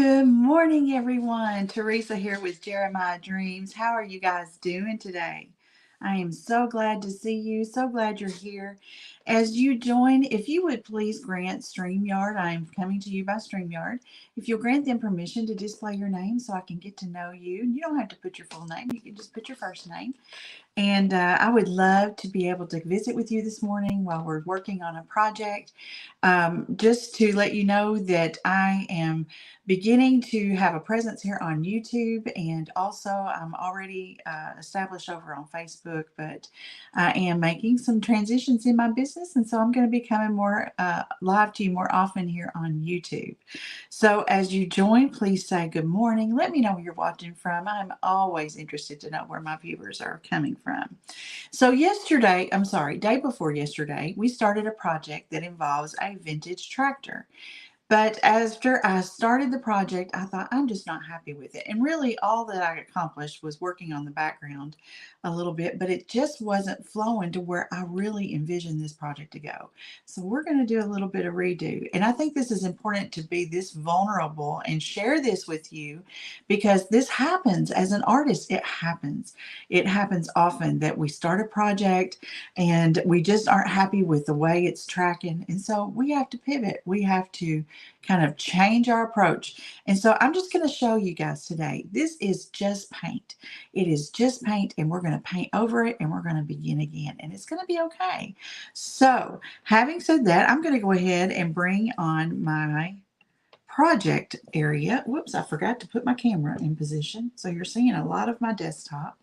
Good morning, everyone. Teresa here with Jeremiah Dreams. How are you guys doing today? I am so glad to see you. So glad you're here. As you join, if you would please grant StreamYard, I am coming to you by StreamYard. If you'll grant them permission to display your name so I can get to know you. You don't have to put your full name, you can just put your first name. And I would love to be able to visit with you this morning while we're working on a project. Just to let you know that I am beginning to have a presence here on YouTube, and also I'm already established over on Facebook, but I am making some transitions in my business, and so I'm going to be coming more live to you more often here on YouTube. So as you join, please say good morning. Let me know where you're watching from. I'm always interested to know where my viewers are coming from. So day before yesterday, we started a project that involves a vintage tractor. But after I started the project, I thought I'm just not happy with it. And really, all that I accomplished was working on the background a little bit, but it just wasn't flowing to where I really envisioned this project to go. So we're going to do a little bit of redo. And I think this is important to be this vulnerable and share this with you because this happens as an artist. It happens. It happens often that we start a project and we just aren't happy with the way it's tracking. And so we have to pivot. We have to kind of change our approach. And so I'm just going to show you guys today. This is just paint. It is just paint, and we're going to paint over it, and we're going to begin again, and it's going to be okay. So having said that, I'm going to go ahead and bring on my project area. Whoops, I forgot to put my camera in position. So you're seeing a lot of my desktop.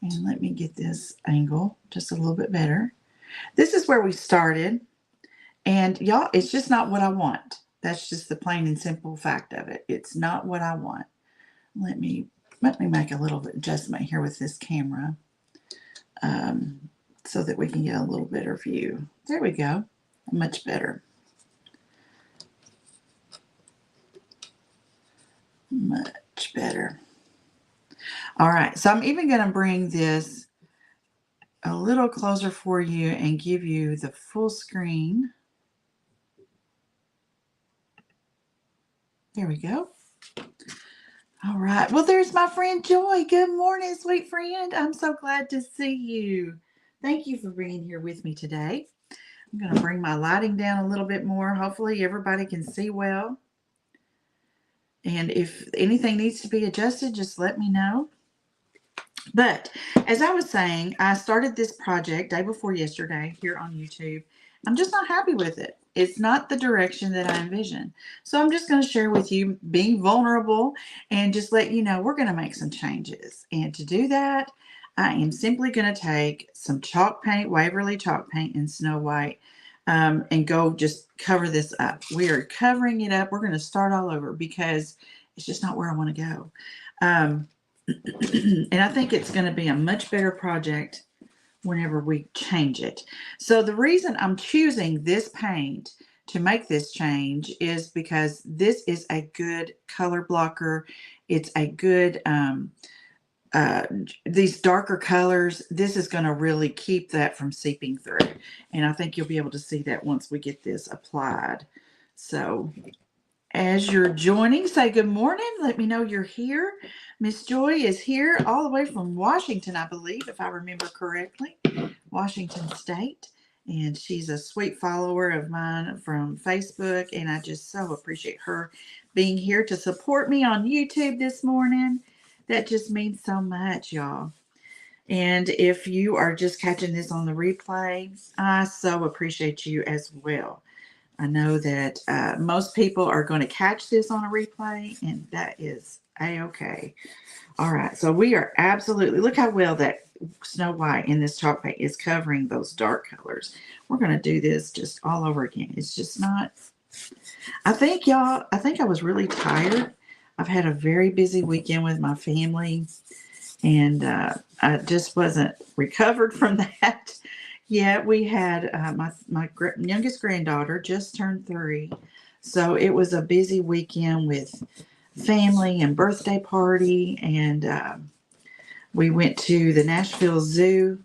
And let me get this angle just a little bit better. This is where we started. And y'all, it's just not what I want. That's just the plain and simple fact of it. It's not what I want. Let me make a little adjustment here with this camera so that we can get a little better view. There we go. Much better. Much better. All right. So I'm even going to bring this a little closer for you and give you the full screen. There we go. All right. Well, there's my friend Joy. Good morning, sweet friend. I'm so glad to see you. Thank you for being here with me today. I'm going to bring my lighting down a little bit more. Hopefully everybody can see well. And if anything needs to be adjusted, just let me know. But as I was saying, I started this project day before yesterday here on YouTube. I'm just not happy with it. It's not the direction that I envisioned. So I'm just going to share with you being vulnerable and just let you know we're going to make some changes. And to do that, I am simply going to take some chalk paint, Waverly chalk paint in Snow White, and go just cover this up. We are covering it up. We're going to start all over because it's just not where I want to go. And I think it's going to be a much better project whenever we change it. So the reason I'm choosing this paint to make this change is because this is a good color blocker. It's a good, these darker colors, this is going to really keep that from seeping through. And I think you'll be able to see that once we get this applied. So as you're joining, say good morning. Let me know you're here. Miss Joy is here all the way from Washington, I believe, if I remember correctly, Washington State. And she's a sweet follower of mine from Facebook, and I just so appreciate her being here to support me on YouTube this morning. That just means so much, y'all. And if you are just catching this on the replay, I so appreciate you as well. I know that most people are going to catch this on a replay, and that is a-okay. All right, so we are absolutely, look how well that Snow White in this chalk paint is covering those dark colors. We're going to do this just all over again. It's just not, I think I was really tired. I've had a very busy weekend with my family, and I just wasn't recovered from that. Yeah, we had my youngest granddaughter just turned 3. So it was a busy weekend with family and birthday party. And we went to the Nashville Zoo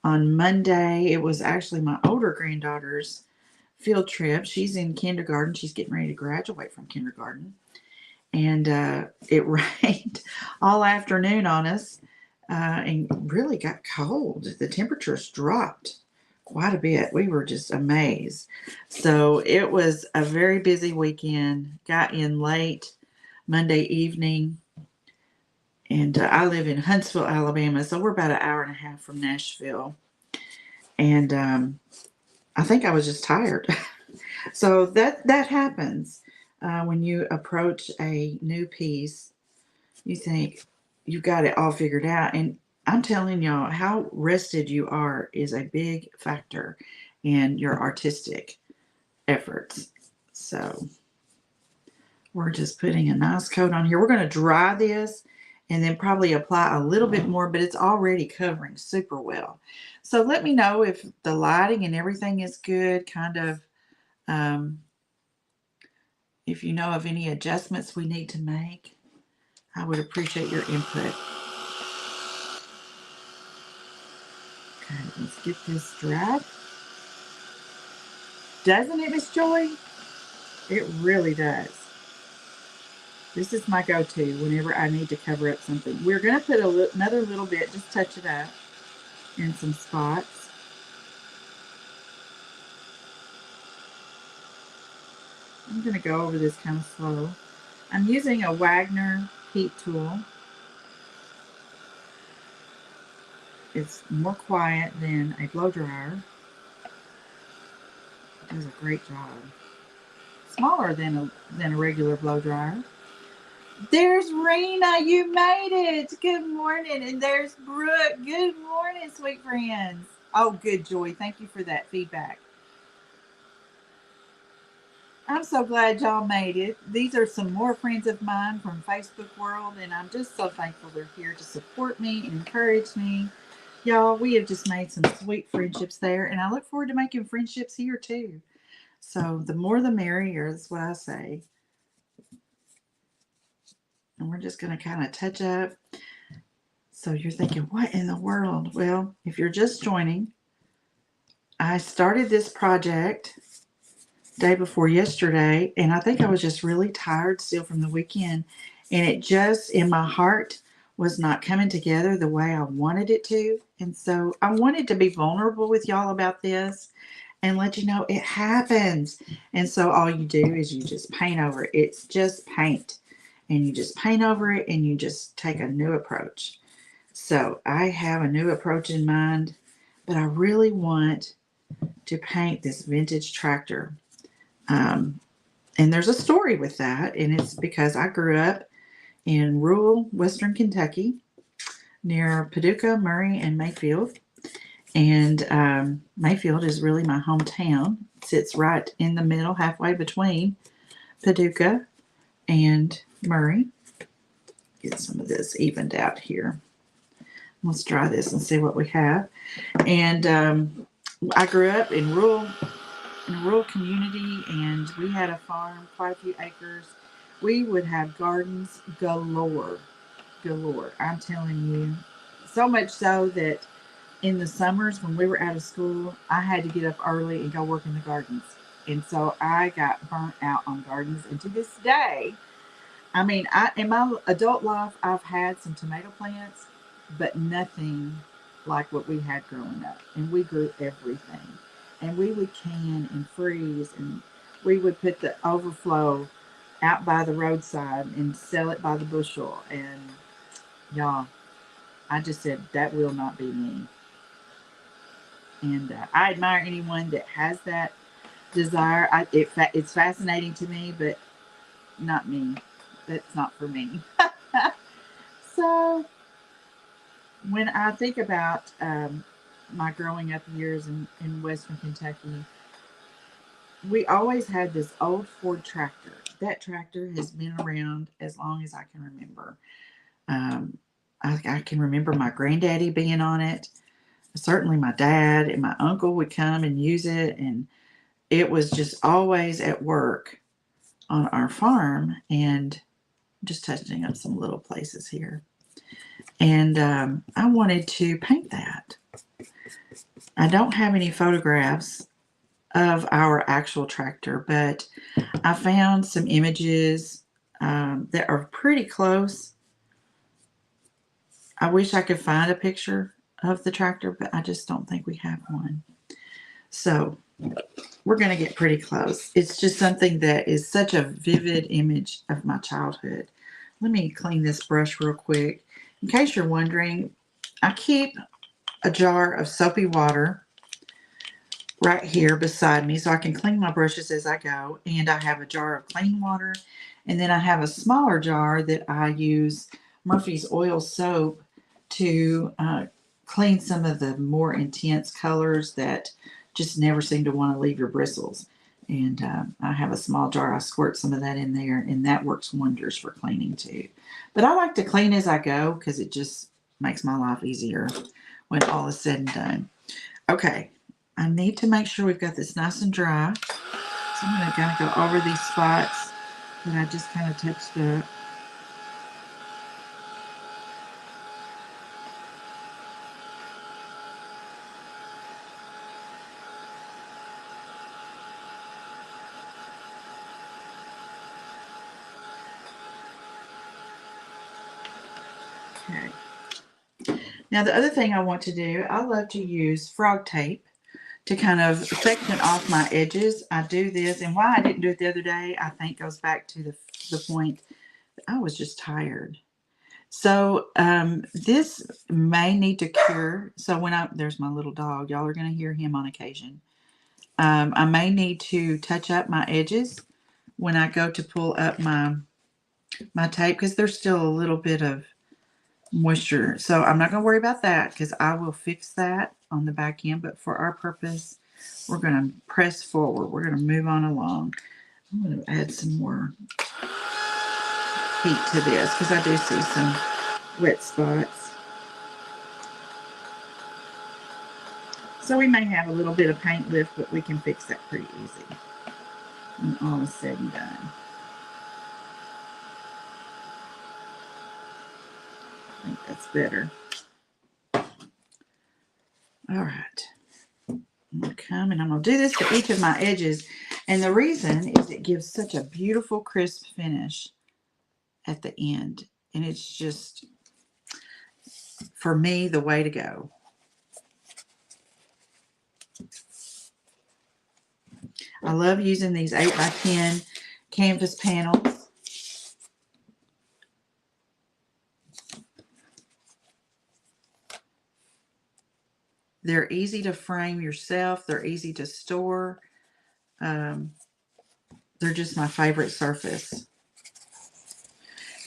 on Monday. It was actually my older granddaughter's field trip. She's in kindergarten. She's getting ready to graduate from kindergarten. and it rained all afternoon on us, and really got cold. The temperatures dropped quite a bit. We were just amazed. So it was a very busy weekend. Got in late Monday evening, and I live in Huntsville, Alabama, so we're about an hour and a half from Nashville. And I think I was just tired. So that happens when you approach a new piece. You think you got it all figured out, and I'm telling y'all, how rested you are is a big factor in your artistic efforts. So we're just putting a nice coat on here. We're going to dry this and then probably apply a little bit more, but it's already covering super well. So let me know if the lighting and everything is good, kind of, if you know of any adjustments we need to make. I would appreciate your input. Okay, let's get this dried. Doesn't it, Miss Joy? It really does. This is my go-to whenever I need to cover up something. We're going to put another little bit, just touch it up in some spots. I'm going to go over this kind of slow. I'm using a Wagner heat tool. It's more quiet than a blow dryer. It does a great job. Smaller than a regular blow dryer. There's Rena, you made it. Good morning. And there's Brooke. Good morning, sweet friends. Oh, good, Joy. Thank you for that feedback. I'm so glad y'all made it. These are some more friends of mine from Facebook world, and I'm just so thankful they're here to support me and encourage me. Y'all, we have just made some sweet friendships there, and I look forward to making friendships here too. So the more the merrier is what I say. And we're just going to kind of touch up. So you're thinking, what in the world? Well, if you're just joining, I started this project day before yesterday, and I think I was just really tired still from the weekend, and it just in my heart was not coming together the way I wanted it to. And so I wanted to be vulnerable with y'all about this and let you know it happens. And so all you do is you just paint over it. It's just paint, and you just paint over it, and you just take a new approach. So I have a new approach in mind, but I really want to paint this vintage tractor. And there's a story with that, and it's because I grew up in rural western Kentucky near Paducah, Murray, and Mayfield. And Mayfield is really my hometown. It sits right in the middle, halfway between Paducah and Murray. Get some of this evened out here. Let's try this and see what we have. And I grew up in a rural community, and we had a farm, quite a few acres. We would have gardens galore. I'm telling you. So much so that in the summers when we were out of school, I had to get up early and go work in the gardens. And so I got burnt out on gardens. And to this day, I mean, in my adult life, I've had some tomato plants, but nothing like what we had growing up. And we grew everything. And we would can and freeze, and we would put the overflow out by the roadside and sell it by the bushel. And y'all, I just said, that will not be me. And I admire anyone that has that desire. It's fascinating to me, but not me. That's not for me. So when I think about my growing up years in Western Kentucky, we always had this old Ford tractor. That tractor has been around as long as I can remember. I can remember my granddaddy being on it. Certainly my dad and my uncle would come and use it, and it was just always at work on our farm. And just touching up some little places here. And I wanted to paint that. I don't have any photographs of our actual tractor, but I found some images that are pretty close. I wish I could find a picture of the tractor, but I just don't think we have one. So we're going to get pretty close. It's just something that is such a vivid image of my childhood. Let me clean this brush real quick. In case you're wondering, I keep a jar of soapy water right here beside me so I can clean my brushes as I go. And I have a jar of clean water. And then I have a smaller jar that I use Murphy's oil soap to clean some of the more intense colors that just never seem to want to leave your bristles. And I have a small jar. I squirt some of that in there, and that works wonders for cleaning too. But I like to clean as I go because it just makes my life easier when all is said and done. Okay, I need to make sure we've got this nice and dry. So I'm going to kind of go over these spots that I just kind of touched up. Okay. Now the other thing I want to do, I love to use frog tape to kind of section off my edges. I do this, and why I didn't do it the other day, I think goes back to the point that I was just tired. So this may need to cure. So there's my little dog. Y'all are going to hear him on occasion. I may need to touch up my edges when I go to pull up my tape because there's still a little bit of moisture. So I'm not going to worry about that because I will fix that on the back end. But for our purpose, we're going to press forward. We're going to move on along. I'm going to add some more heat to this because I do see some wet spots. So we may have a little bit of paint lift, but we can fix that pretty easy when all is said and done. I think that's better. All right. I'm going to come and I'm going to do this to each of my edges. And the reason is it gives such a beautiful crisp finish at the end. And it's just, for me, the way to go. I love using these 8x10 canvas panels. They're easy to frame yourself. They're easy to store. They're just my favorite surface.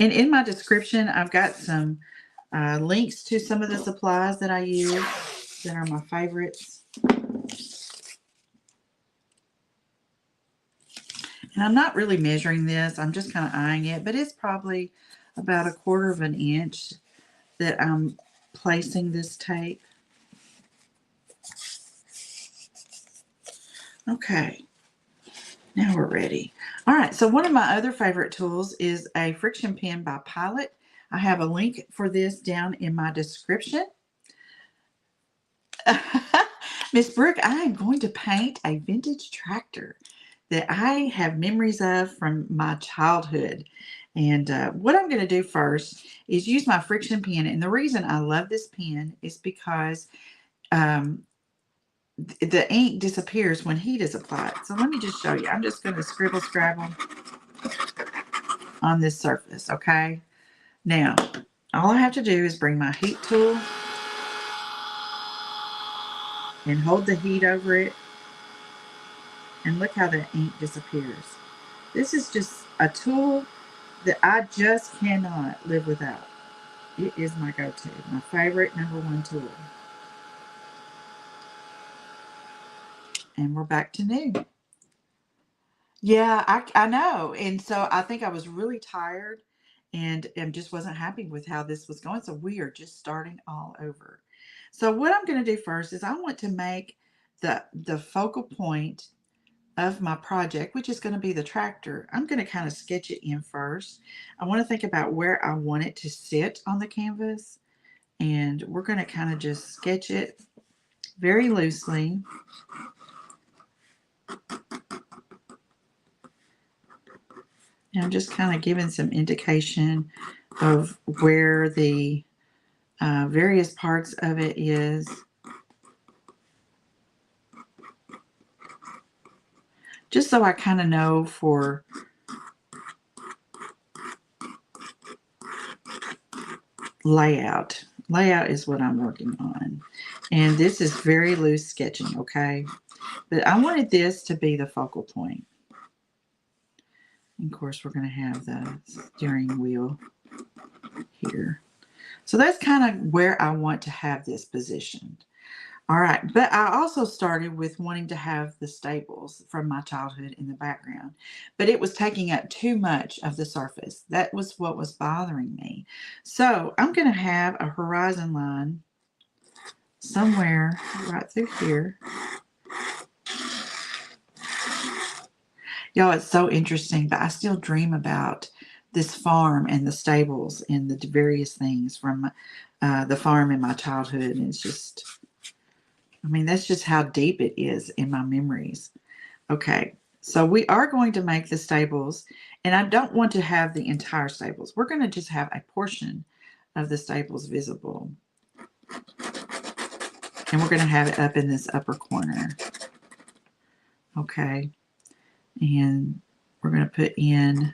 And in my description, I've got some links to some of the supplies that I use that are my favorites. And I'm not really measuring this. I'm just kind of eyeing it, but it's probably about 1/4 of an inch that I'm placing this tape. Okay, now we're ready. All right, so one of my other favorite tools is a friction pen by Pilot. I have a link for this down in my description. Miss Brooke, I am going to paint a vintage tractor that I have memories of from my childhood. And what I'm going to do first is use my friction pen. And the reason I love this pen is because the ink disappears when heat is applied. So let me just show you. I'm just going to scribble scrabble on this surface, okay? Now, all I have to do is bring my heat tool and hold the heat over it. And look how the ink disappears. This is just a tool that I just cannot live without. It is my go-to, my favorite #1 tool. And we're back to new. Yeah, I know. And so I think I was really tired and just wasn't happy with how this was going. So we are just starting all over. So what I'm going to do first is I want to make the focal point of my project, which is going to be the tractor. I'm going to kind of sketch it in first. I want to think about where I want it to sit on the canvas. And we're going to kind of just sketch it very loosely. And I'm just kind of giving some indication of where the various parts of it is. Just so I kind of know for layout. Layout is what I'm working on. And this is very loose sketching, okay? But I wanted this to be the focal point. And of course, we're going to have the steering wheel here. So that's kind of where I want to have this positioned. All right, but I also started with wanting to have the staples from my childhood in the background, but it was taking up too much of the surface. That was what was bothering me. So I'm going to have a horizon line somewhere right through here. Y'all, it's so interesting, but I still dream about this farm and the stables and the various things from the farm in my childhood. And it's just, I mean, that's just how deep it is in my memories. Okay, so we are going to make the stables, and I don't want to have the entire stables. We're going to just have a portion of the stables visible. And we're going to have it up in this upper corner. Okay, and we're going to put in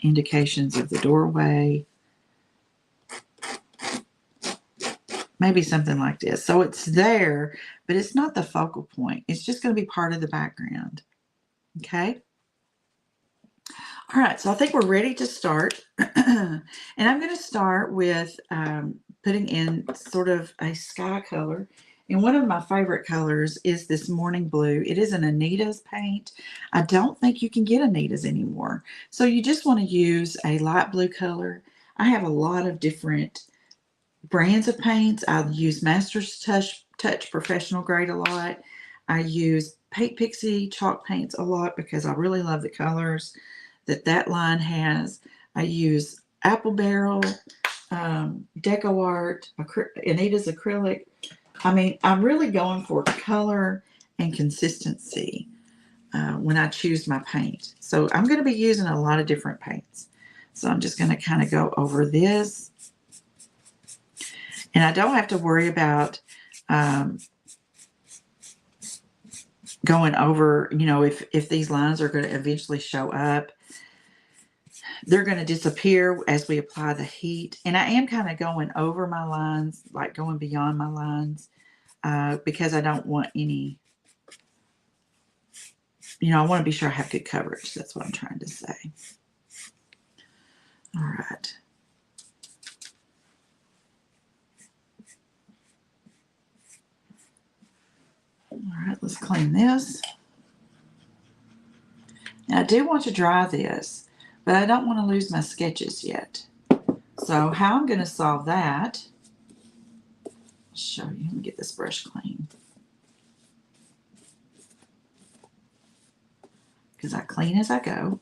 indications of the doorway. Maybe something like this. So it's there, but it's not the focal point. It's just going to be part of the background. Okay. All right, so I think we're ready to start. And I'm going to start with putting in sort of a sky color. And one of my favorite colors is this morning blue. It is an Anita's paint. I don't think you can get Anita's anymore. So you just want to use a light blue color. I have a lot of different brands of paints. I use Master's Touch Professional Grade a lot. I use Pixie chalk paints a lot because I really love the colors that line has. I use Apple Barrel, Deco Art, Anita's acrylic. I mean, I'm really going for color and consistency when I choose my paint. So I'm going to be using a lot of different paints. So I'm just going to kind of go over this. And I don't have to worry about going over, you know, if these lines are going to eventually show up. They're going to disappear as we apply the heat. And I am kind of going over my lines, like going beyond my lines, because I don't want any, you know, I want to be sure I have good coverage. That's what I'm trying to say. All right. All right, let's clean this. Now, I do want to dry this, but I don't want to lose my sketches yet. So how I'm going to solve that, I'll show you. Let me get this brush clean. Because I clean as I go.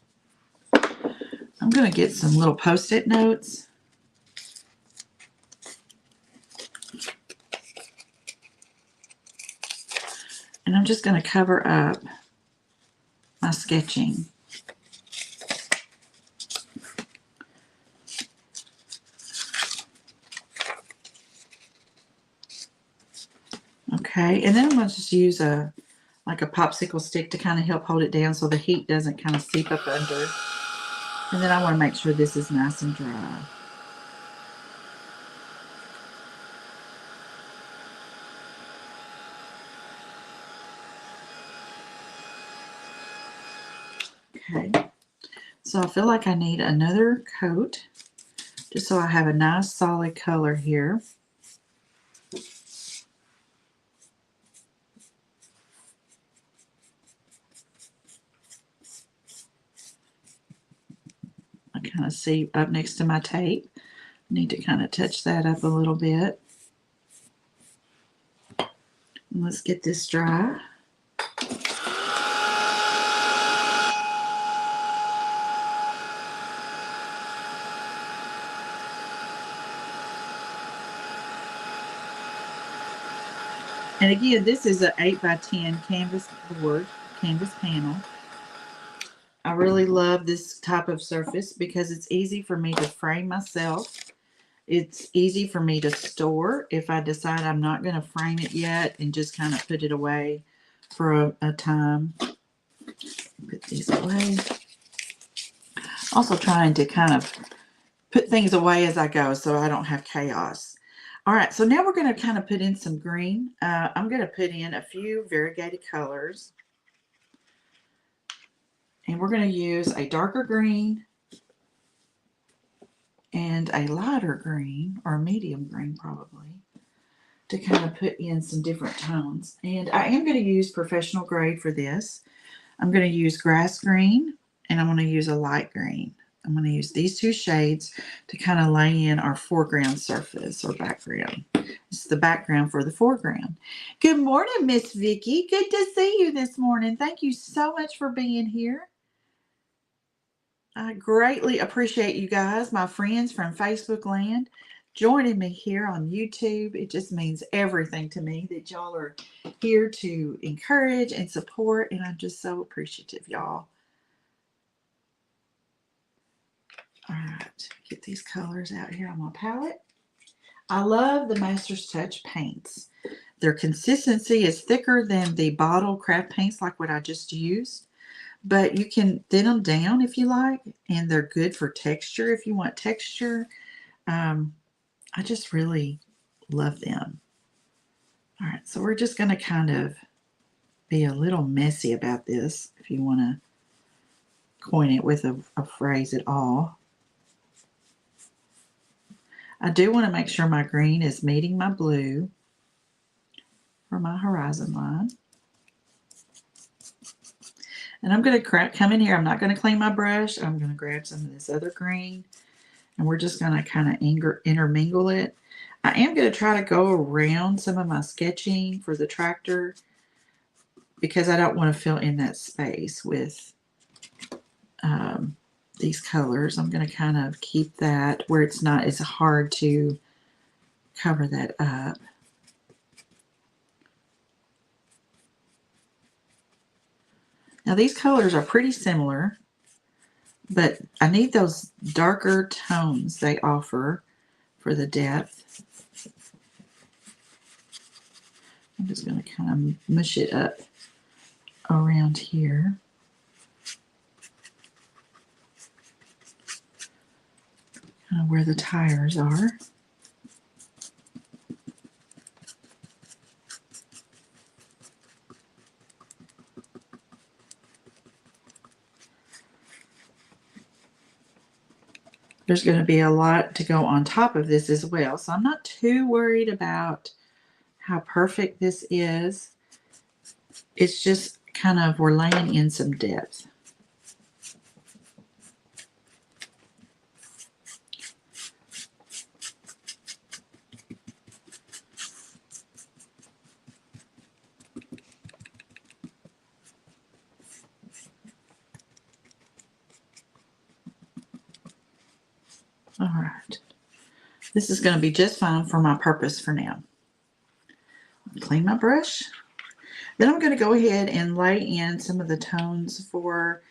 I'm going to get some little Post-it notes. And I'm just going to cover up my sketching. Okay, and then I'm going to just use like a popsicle stick to kind of help hold it down so the heat doesn't kind of seep up under. And then I want to make sure this is nice and dry. Okay, so I feel like I need another coat just so I have a nice solid color here. I kind of see up next to my tape. Need to kind of touch that up a little bit. And let's get this dry. And again, this is an 8x10 canvas board, canvas panel. I really love this type of surface because it's easy for me to frame myself. It's easy for me to store if I decide I'm not going to frame it yet and just kind of put it away for a time. Put these away. Also trying to kind of put things away as I go so I don't have chaos. All right, so now we're going to kind of put in some green. I'm going to put in a few variegated colors. And we're going to use a darker green and a lighter green, or a medium green probably, to kind of put in some different tones. And I am going to use professional grade for this. I'm going to use grass green, and I'm going to use a light green. I'm going to use these two shades to kind of lay in our foreground surface or background. This is the background for the foreground. Good morning, Miss Vicki. Good to see you this morning. Thank you so much for being here. I greatly appreciate you guys, my friends from Facebook land, joining me here on YouTube. It just means everything to me that y'all are here to encourage and support, and I'm just so appreciative, y'all. All right, get these colors out here on my palette. I love the Master's Touch paints. Their consistency is thicker than the bottle craft paints like what I just used. But you can thin them down if you like, and they're good for texture if you want texture. I just really love them. All right, so we're just going to kind of be a little messy about this if you want to coin it with a phrase at all. I do want to make sure my green is meeting my blue for my horizon line. And I'm going to come in here. I'm not going to clean my brush. I'm going to grab some of this other green. And we're just going to kind of intermingle it. I am going to try to go around some of my sketching for the tractor because I don't want to fill in that space with these colors. I'm going to kind of keep that where it's not as hard to cover that up. Now these colors are pretty similar, but I need those darker tones they offer for the depth. I'm just going to kind of mush it up around here. Kind of where the tires are. There's going to be a lot to go on top of this as well. So I'm not too worried about how perfect this is. It's just kind of, we're laying in some depth. All right. This is going to be just fine for my purpose for now. Clean my brush. Then I'm going to go ahead and lay in some of the tones for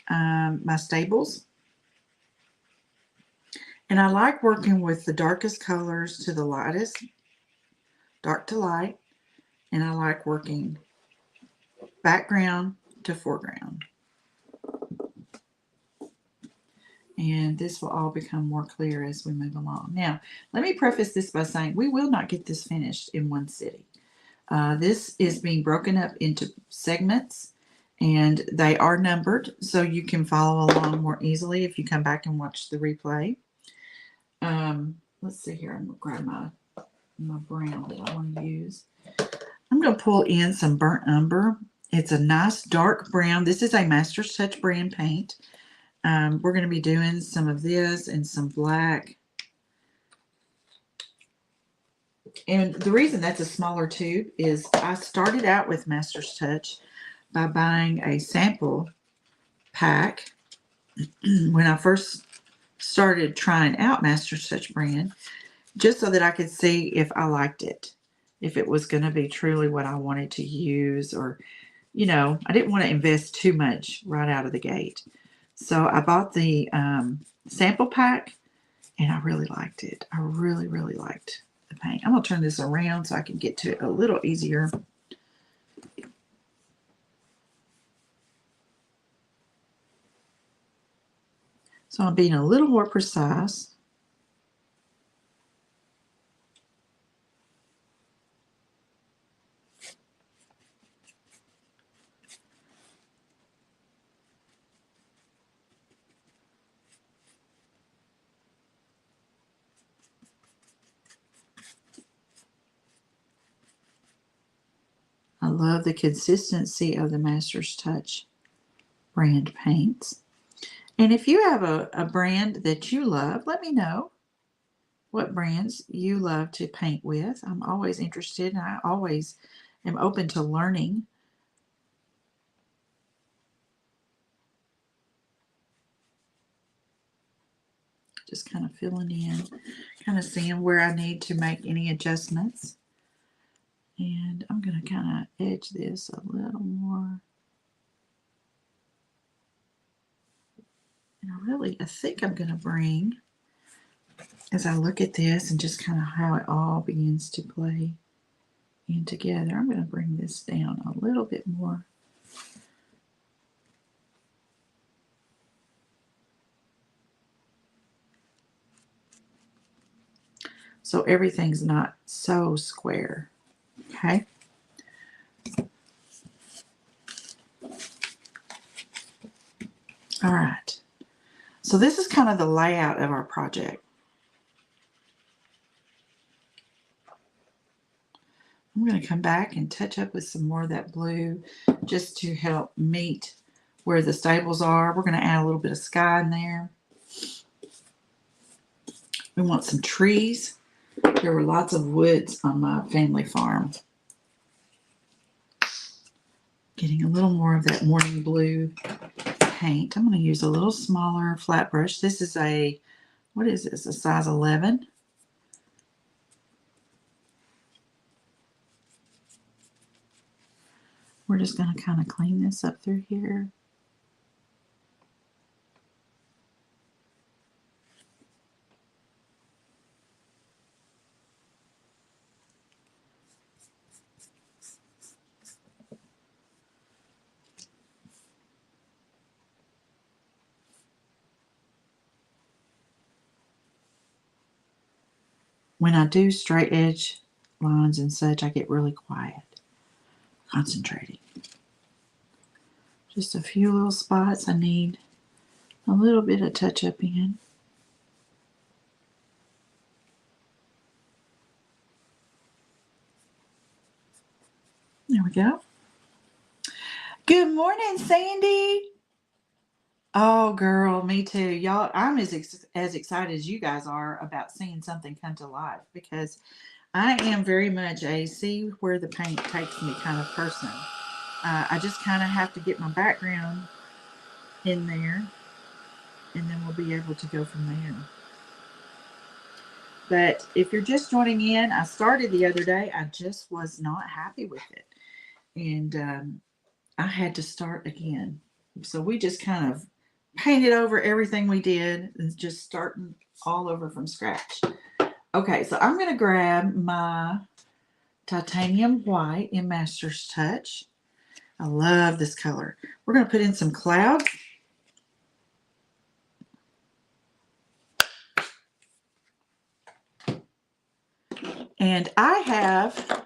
my stables. And I like working with the darkest colors to the lightest, dark to light. And I like working background to foreground. And this will all become more clear as we move along. Now, let me preface this by saying we will not get this finished in one sitting. This is being broken up into segments, and they are numbered, so you can follow along more easily if you come back and watch the replay. Let's see here. I'm going to grab my brown that I want to use. I'm going to pull in some burnt umber. It's a nice dark brown. This is a Master's Touch brand paint. We're going to be doing some of this and some black. And the reason that's a smaller tube is I started out with Master's Touch by buying a sample pack when I first started trying out Master's Touch brand, just so that I could see if I liked it, if it was going to be truly what I wanted to use, or I didn't want to invest too much right out of the gate. So I bought the sample pack, and I really liked it. I really, really liked the paint. I'm going to turn this around so I can get to it a little easier. So I'm being a little more precise. I love the consistency of the Master's Touch brand paints. And if you have a brand that you love, let me know what brands you love to paint with. I'm always interested, and I always am open to learning. Just kind of filling in, kind of seeing where I need to make any adjustments. And I'm going to kind of edge this a little more. And I think I'm going to bring, as I look at this and just kind of how it all begins to play in together, I'm going to bring this down a little bit more. So everything's not so square. Okay. All right. So this is kind of the layout of our project. I'm going to come back and touch up with some more of that blue just to help meet where the stables are. We're going to add a little bit of sky in there. We want some trees. There were lots of woods on my family farm. Getting a little more of that morning blue paint. I'm going to use a little smaller flat brush. This is a, what is this, a size 11. We're just going to kind of clean this up through here. When I do straight edge lines and such, I get really quiet, concentrating. Just a few little spots I need a little bit of touch up in. There we go. Good morning, Sandy. Oh, girl, me too. Y'all, I'm as excited as you guys are about seeing something come to life, because I am very much a see where the paint takes me kind of person. I just kind of have to get my background in there, and then we'll be able to go from there. But if you're just joining in, I started the other day. I just was not happy with it. And I had to start again. So we just kind of painted over everything we did and just starting all over from scratch. Okay, so I'm going to grab my titanium white in Master's Touch. I love this color. We're going to put in some clouds. And I have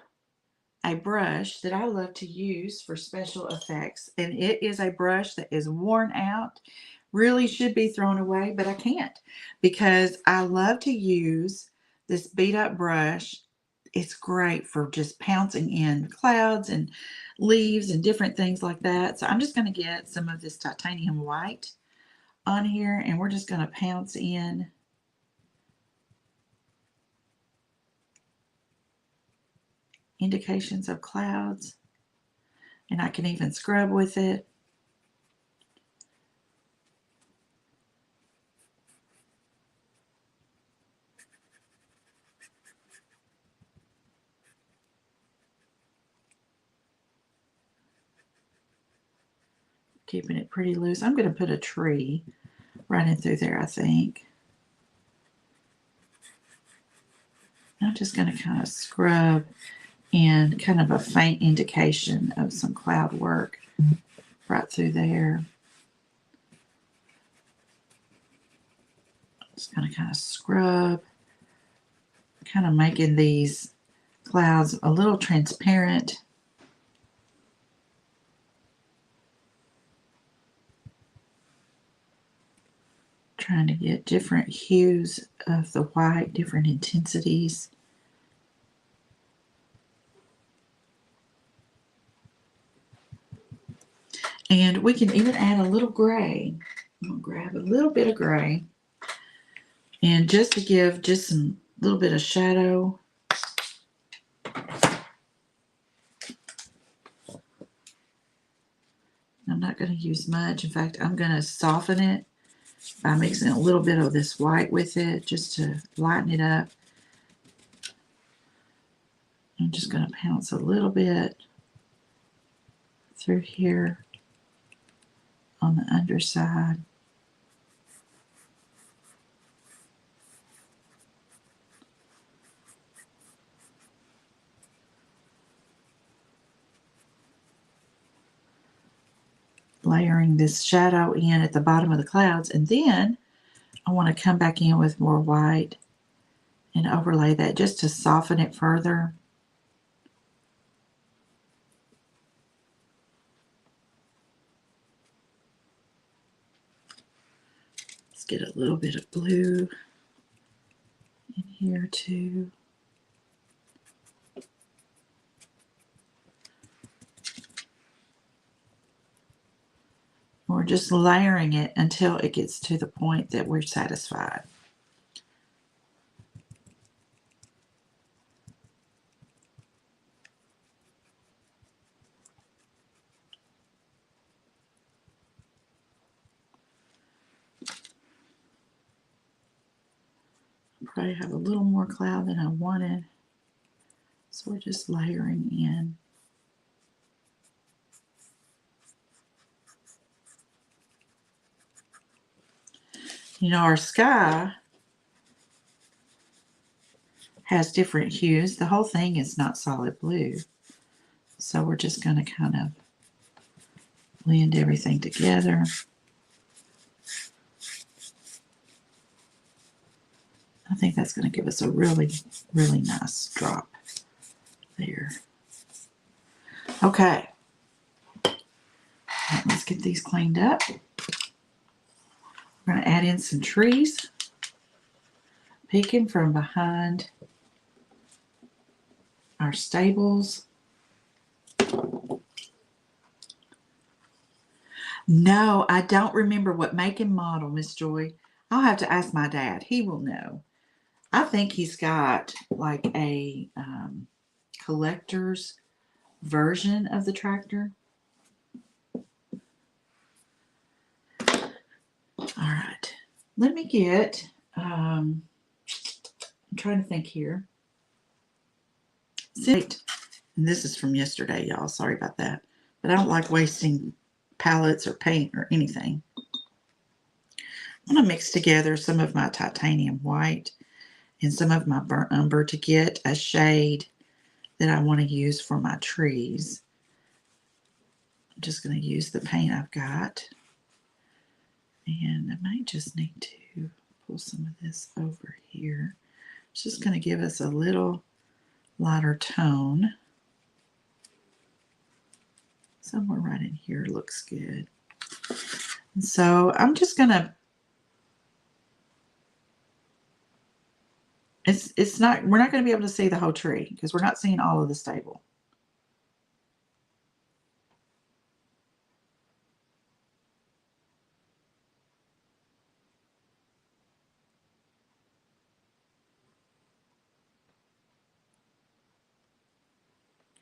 a brush that I love to use for special effects. And it is a brush that is worn out. Really should be thrown away, but I can't, because I love to use this beat up brush. It's great for just pouncing in clouds and leaves and different things like that. So I'm just going to get some of this titanium white on here, and we're just going to pounce in indications of clouds. And I can even scrub with it. keeping it pretty loose. I'm going to put a tree running through there, I think. I'm just going to kind of scrub in kind of a faint indication of some cloud work right through there. Just going to kind of scrub, kind of making these clouds a little transparent. Trying to get different hues of the white, different intensities. And we can even add a little gray. I'm going to grab a little bit of gray. And just to give just some little bit of shadow. I'm not going to use much. In fact, I'm going to soften it by mixing a little bit of this white with it just to lighten it up. I'm just going to pounce a little bit through here on the underside. Layering this shadow in at the bottom of the clouds, and then I want to come back in with more white and overlay that just to soften it further. Let's get a little bit of blue in here too. We're just layering it until it gets to the point that we're satisfied. Probably have a little more cloud than I wanted, so we're just layering in. You know, our sky has different hues. The whole thing is not solid blue, so we're just going to kind of blend everything together. I think that's going to give us a really, really nice drop there. Okay. Let's get these cleaned up. We're going to add in some trees peeking from behind our stables. No, I don't remember what make and model, Miss Joy. I'll have to ask my dad. He will know. I think he's got like a collector's version of the tractor. All right. Let me get, I'm trying to think here. And this is from yesterday, y'all. Sorry about that. But I don't like wasting palettes or paint or anything. I'm going to mix together some of my titanium white and some of my burnt umber to get a shade that I want to use for my trees. I'm just going to use the paint I've got. And I might just need to pull some of this over here. It's just going to give us a little lighter tone. Somewhere right in here looks good. And so I'm just going to, it's not, we're not going to be able to see the whole tree because we're not seeing all of the stable.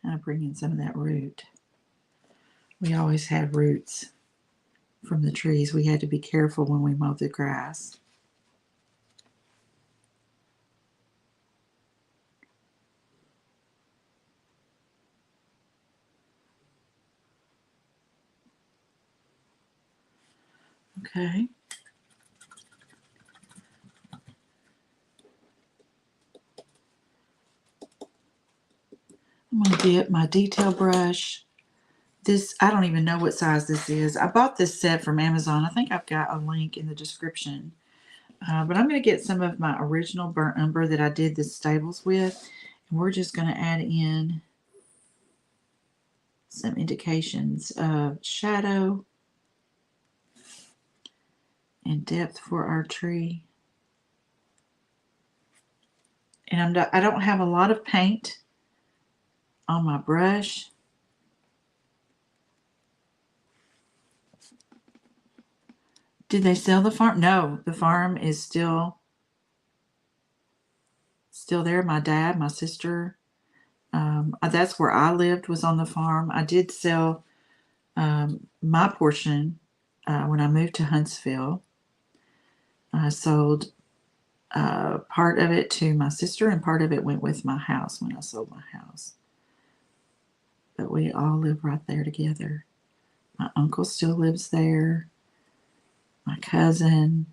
Kind of bring in some of that root. We always had roots from the trees. We had to be careful when we mowed the grass. Okay. I'm going to get my detail brush. This, I don't even know what size this is. I bought this set from Amazon. I think I've got a link in the description. But I'm going to get some of my original burnt umber that I did the stables with. And we're just going to add in some indications of shadow and depth for our tree. And I don't have a lot of paint on my brush. Did they sell the farm? No, the farm is still there. My dad, my sister, that's where I lived, was on the farm. I did sell my portion when I moved to Huntsville. I sold part of it to my sister, and part of it went with my house when I sold my house. But we all live right there together. My uncle still lives there. My cousin.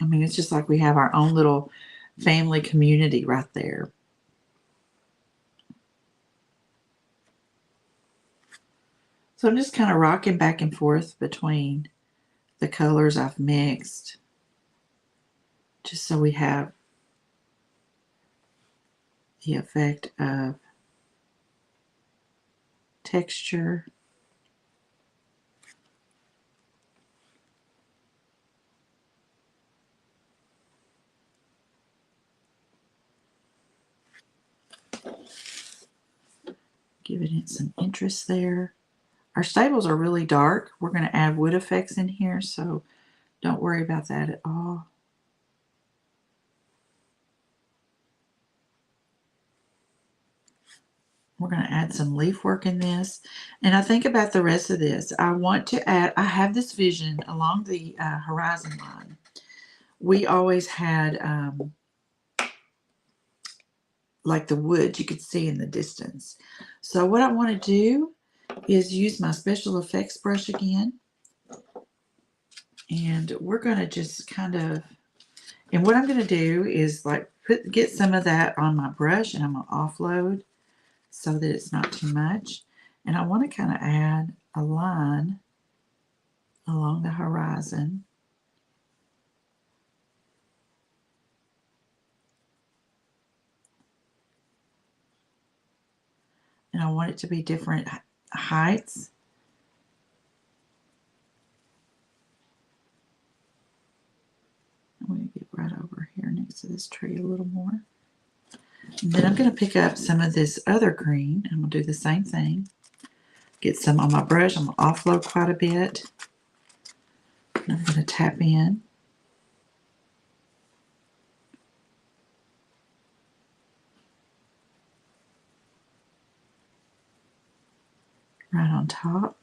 I mean, it's just like we have our own little family community right there. So I'm just kind of rocking back and forth between the colors I've mixed, just so we have the effect of texture. Giving it some interest there. Our stables are really dark. We're going to add wood effects in here, so don't worry about that at all. We're going to add some leaf work in this. And I think about the rest of this. I want to add, I have this vision along the horizon line. We always had like the woods you could see in the distance. So what I want to do is use my special effects brush again. And we're going to just kind of, and what I'm going to do is like get some of that on my brush, and I'm going to offload so that it's not too much. And I want to kind of add a line along the horizon. And I want it to be different heights. I'm going to get right over here next to this tree a little more. And then I'm going to pick up some of this other green. I'm going to do the same thing. Get some on my brush. I'm going to offload quite a bit. And I'm going to tap in. Right on top.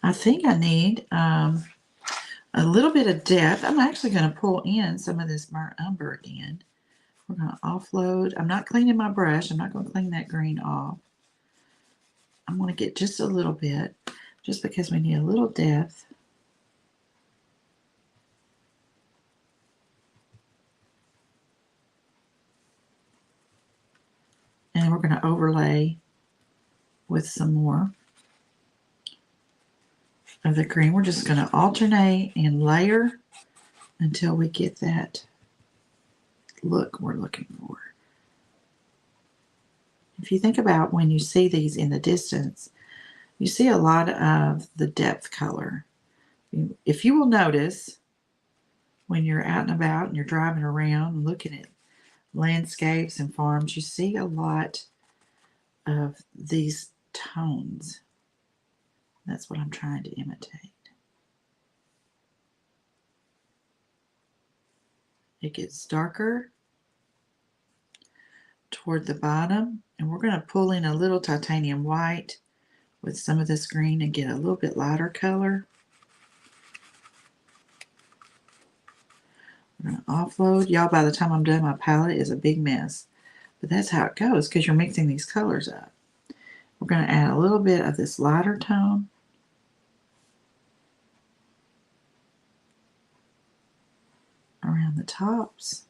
I think I need a little bit of depth. I'm actually going to pull in some of this burnt umber again. We're going to offload. I'm not cleaning my brush. I'm not going to clean that green off. I'm going to get just a little bit, just because we need a little depth. And we're going to overlay with some more of the green. We're just going to alternate and layer until we get that look we're looking for. If you think about when you see these in the distance, you see a lot of the depth color. If you will notice, when you're out and about and you're driving around and looking at landscapes and farms, you see a lot of these tones. That's what I'm trying to imitate. It gets darker toward the bottom, and we're going to pull in a little titanium white with some of this green and get a little bit lighter color. We're going to offload. Y'all, by the time I'm done, my palette is a big mess. But that's how it goes because you're mixing these colors up. We're going to add a little bit of this lighter tone. around the tops.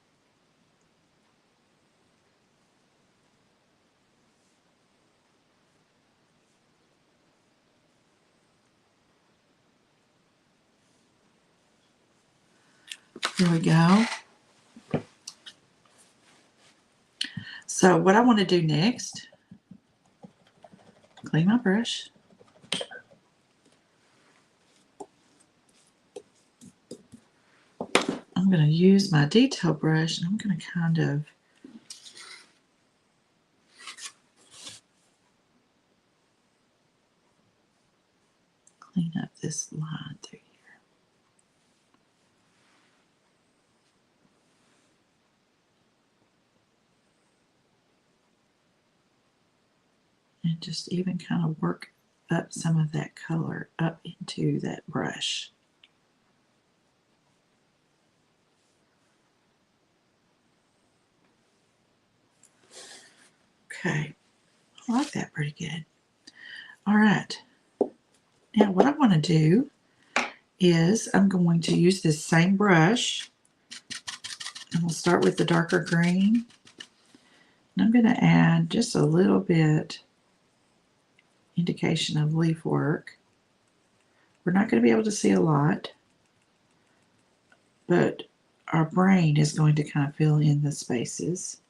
There we go. So what I want to do next, clean my brush. I'm going to use my detail brush and I'm going to kind of clean up this line through here. And just even kind of work up some of that color up into that brush. Okay, I like that pretty good. All right, now what I want to do is I'm going to use this same brush, and we'll start with the darker green. And I'm going to add just a little bit indication of leaf work. We're not going to be able to see a lot, but our brain is going to kind of fill in the spaces.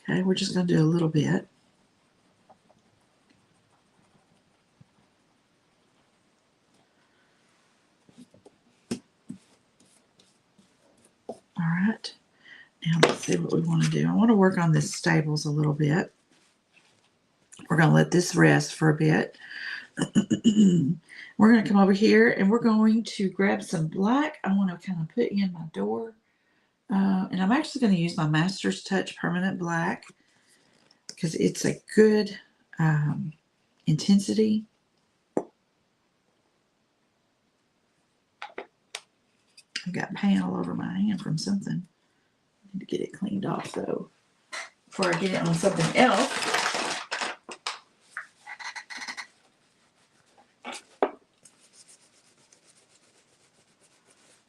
Okay, we're just going to do a little bit. All right, now let's see what we want to do. I want to work on this stables a little bit. We're going to let this rest for a bit. We're going to come over here and we're going to grab some black. I want to kind of put in my door. And I'm actually going to use my Master's Touch Permanent Black because it's a good intensity. I've got paint all over my hand from something. I need to get it cleaned off though before I get it on something else.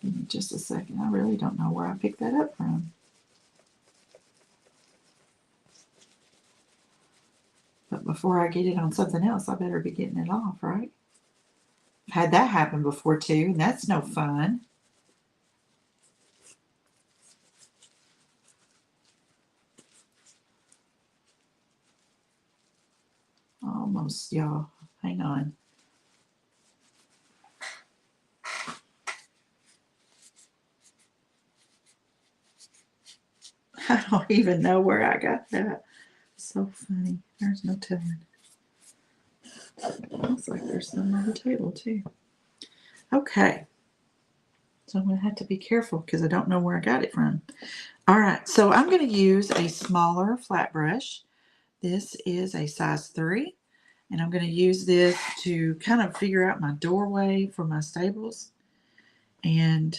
Give me just a second. I really don't know where I picked that up from. But before I get it on something else, I better be getting it off, right? I've had that happen before too, and that's no fun. Almost, y'all. Hang on. I don't even know where I got that. So funny. There's no telling. Looks like there's some on the table too. Okay. So I'm going to have to be careful because I don't know where I got it from. All right. So I'm going to use a smaller flat brush. This is a size 3. And I'm going to use this to kind of figure out my doorway for my stables. And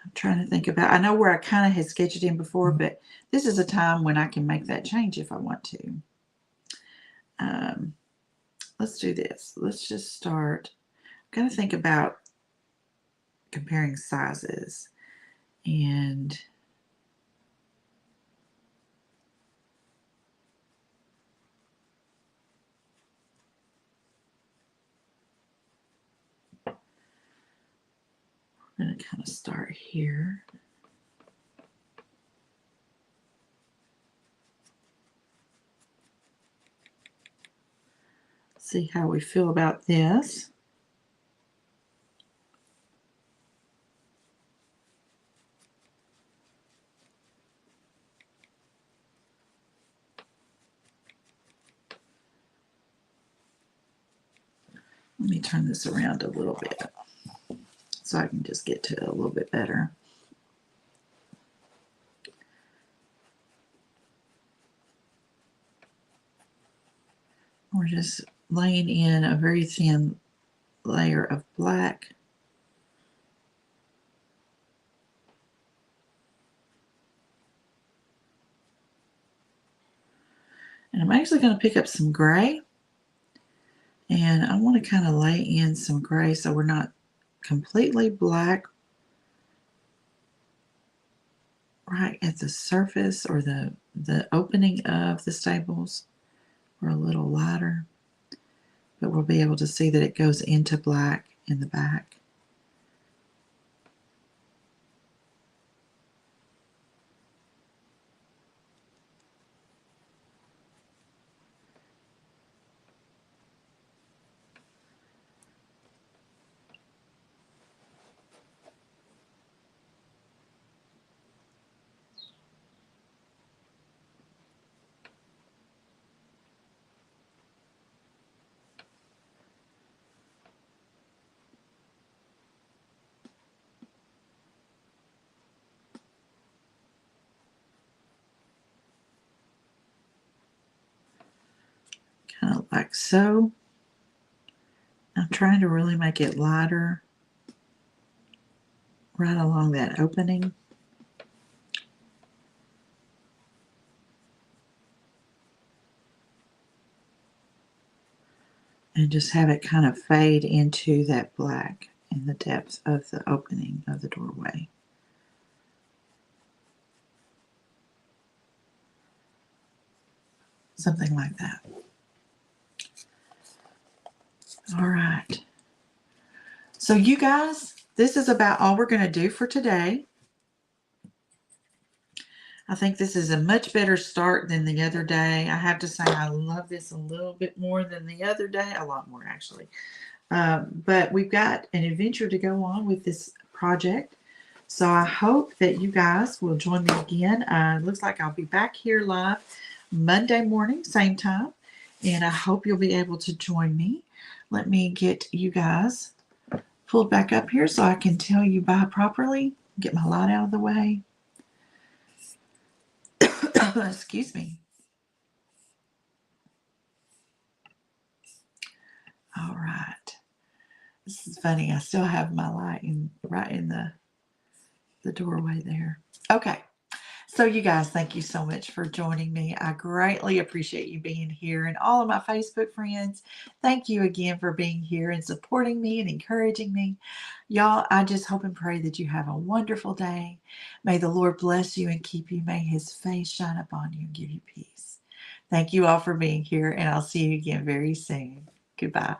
I'm trying to think about, I know where I kind of had sketched it in before, but this is a time when I can make that change if I want to. Let's do this. Let's just start. I'm going to think about comparing sizes. And I'm going to kind of start here. See how we feel about this. Let me turn this around a little bit so I can just get to it a little bit better. We're just laying in a very thin layer of black. And I'm actually going to pick up some gray. And I want to kind of lay in some gray so we're not completely black right at the surface or the opening of the staples. We're a little lighter, but we'll be able to see that it goes into black in the back. Kind of like so. I'm trying to really make it lighter right along that opening. And just have it kind of fade into that black in the depth of the opening of the doorway. Something like that. All right. So you guys, this is about all we're going to do for today. I think this is a much better start than the other day. I have to say I love this a little bit more than the other day. A lot more, actually. But we've got an adventure to go on with this project. So I hope that you guys will join me again. It looks like I'll be back here live Monday morning, same time. And I hope you'll be able to join me. Let me get you guys pulled back up here so I can tell you bye properly. Get my light out of the way. Excuse me. All right. This is funny. I still have my light right in the doorway there. Okay. So you guys, thank you so much for joining me. I greatly appreciate you being here, and all of my Facebook friends, thank you again for being here and supporting me and encouraging me. Y'all, I just hope and pray that you have a wonderful day. May the Lord bless you and keep you. May his face shine upon you and give you peace. Thank you all for being here, and I'll see you again very soon. Goodbye.